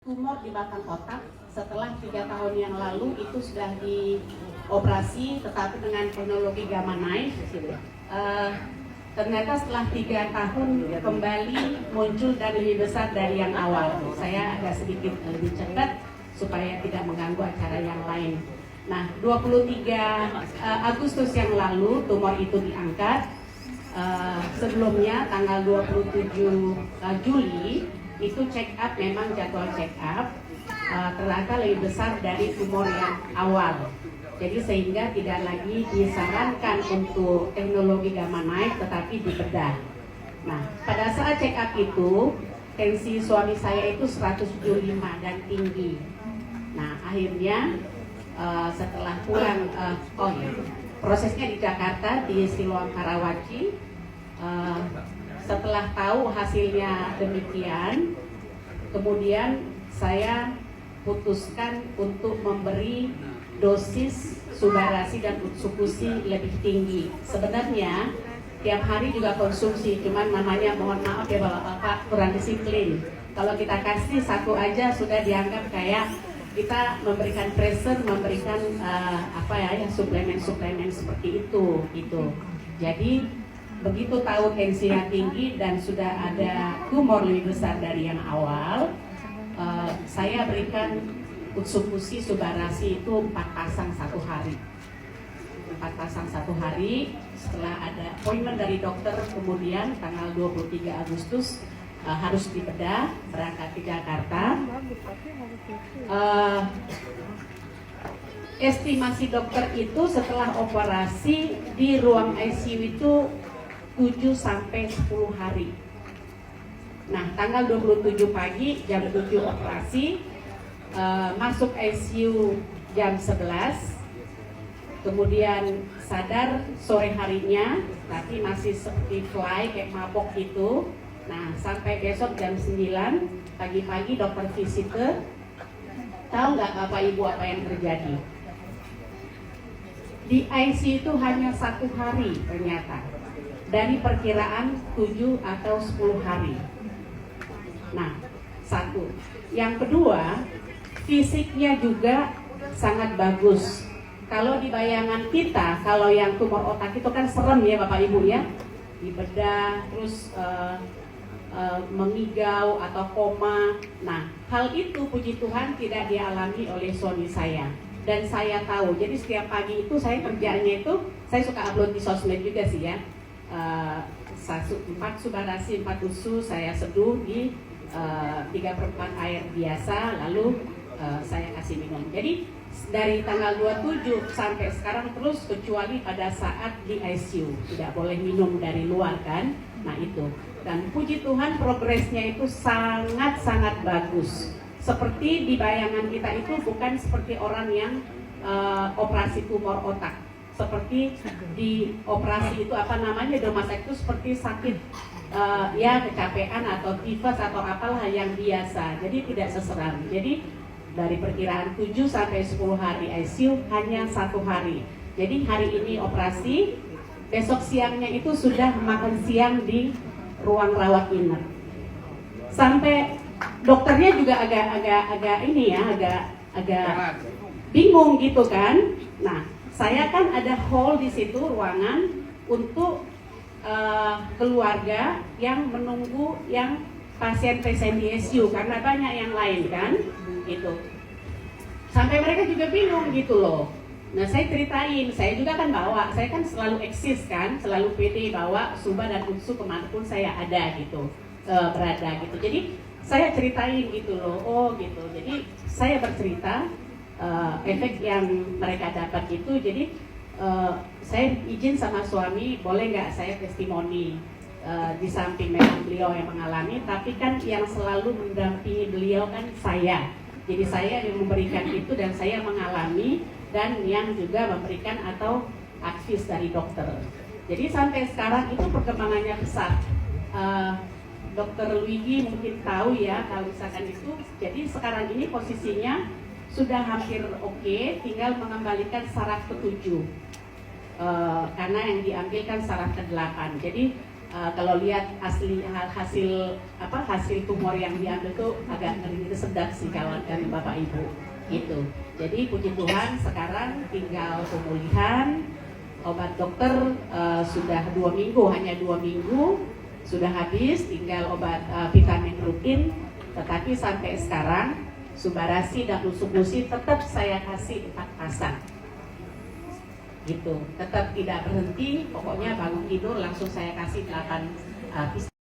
tumor di batang otak. Setelah 3 tahun yang lalu itu sudah dioperasi, tetapi dengan teknologi gamma knife. Ternyata setelah 3 tahun kembali muncul dan lebih besar dari yang awal. Saya agak sedikit lebih cepat supaya tidak mengganggu acara yang lain. Nah, 23 Agustus yang lalu tumor itu diangkat. Sebelumnya tanggal 27 Juli itu check up, memang jadwal check up ternyata lebih besar dari tumor yang awal. Jadi sehingga tidak lagi disarankan untuk teknologi gamma knife tetapi dibedah. Nah, pada saat check up itu tensi suami saya itu 175 dan tinggi. Nah, akhirnya setelah pulang, prosesnya di Jakarta di Siloam Karawaci. Setelah tahu hasilnya demikian, kemudian saya putuskan untuk memberi dosis subarasi dan utsukusi lebih tinggi. Sebenarnya tiap hari juga konsumsi, cuman namanya mohon maaf ya bapak-bapak kurang disiplin. Kalau kita kasih satu aja sudah dianggap kayak kita memberikan pressure, memberikan suplemen-suplemen seperti itu gitu. Jadi begitu tahu tensinya tinggi dan sudah ada tumor lebih besar dari yang awal, saya berikan utsukusi subarasi itu 4 pasang 1 hari. 4 pasang 1 hari. Setelah ada appointment dari dokter, kemudian tanggal 23 Agustus harus dibedah, berangkat ke Jakarta. Estimasi dokter itu setelah operasi di ruang ICU itu 7-10 hari. Nah, tanggal 27 pagi jam 7 operasi, masuk ICU jam 11, kemudian sadar sore harinya, tapi masih seperti fly kayak mabok gitu. Nah, sampai besok jam 9 pagi-pagi dokter visitor. Tahu nggak Bapak Ibu apa yang terjadi? Di ICU itu hanya 1 hari ternyata, dari perkiraan 7 atau 10 hari. Nah, satu. Yang kedua, fisiknya juga sangat bagus. Kalau di bayangan kita, kalau yang tumor otak itu kan serem ya Bapak Ibu ya, dibedah terus mengigau atau koma. Nah, hal itu puji Tuhan tidak dialami oleh suami saya. Dan saya tahu, jadi setiap pagi itu saya kerjanya itu, saya suka upload di sosmed juga sih ya. 4 subarasi, 4 usus saya seduh di 3/4 air biasa, lalu saya kasih minum. Jadi dari tanggal 27 sampai sekarang terus, kecuali pada saat di ICU tidak boleh minum dari luar kan. Nah itu, dan puji Tuhan progresnya itu sangat-sangat bagus. Seperti di bayangan kita itu bukan seperti orang yang operasi tumor otak. Seperti di operasi itu apa namanya di rumah sakit itu seperti sakit ya kecapean atau tifus atau apalah yang biasa. Jadi tidak seseram. Jadi dari perkiraan 7 sampai 10 hari ICU hanya 1 hari. Jadi hari ini operasi, besok siangnya itu sudah makan siang di ruang rawat inap. Sampai dokternya juga agak ini ya, agak bingung gitu kan. Nah, saya kan ada hall di situ ruangan untuk keluarga yang menunggu yang pasien-pasien di ICU karena banyak yang lain kan gitu. Sampai mereka juga bingung gitu loh. Nah, saya ceritain, saya juga kan bawa, saya kan selalu eksis kan, selalu pede bawa suba dan utsu kemanapun saya ada gitu, berada gitu. Jadi saya ceritain gitu loh, oh gitu. Jadi saya bercerita efek yang mereka dapat itu. Jadi saya izin sama suami, boleh nggak saya testimoni di samping memang beliau yang mengalami, tapi kan yang selalu mendampingi beliau kan saya. Jadi saya yang memberikan itu dan saya mengalami, dan yang juga memberikan atau advis dari dokter. Jadi sampai sekarang itu perkembangannya besar. Dokter Luigi mungkin tahu ya kalau misalkan itu. Jadi sekarang ini posisinya sudah hampir oke, tinggal mengembalikan saraf ke-7. Karena yang diambil kan saraf ke-8. Jadi kalau lihat hasil tumor yang diambil tuh agak ngeri, sedap sih kawan dan Bapak Ibu gitu. Jadi puji Tuhan sekarang tinggal pemulihan, obat dokter sudah 2 minggu, hanya 2 minggu sudah habis, tinggal obat vitamin rutin. Tetapi sampai sekarang Subarasi dan Lusubusi tetap saya kasih 4 pasang gitu, tetap tidak berhenti. Pokoknya bangun tidur langsung saya kasih 8 pisang.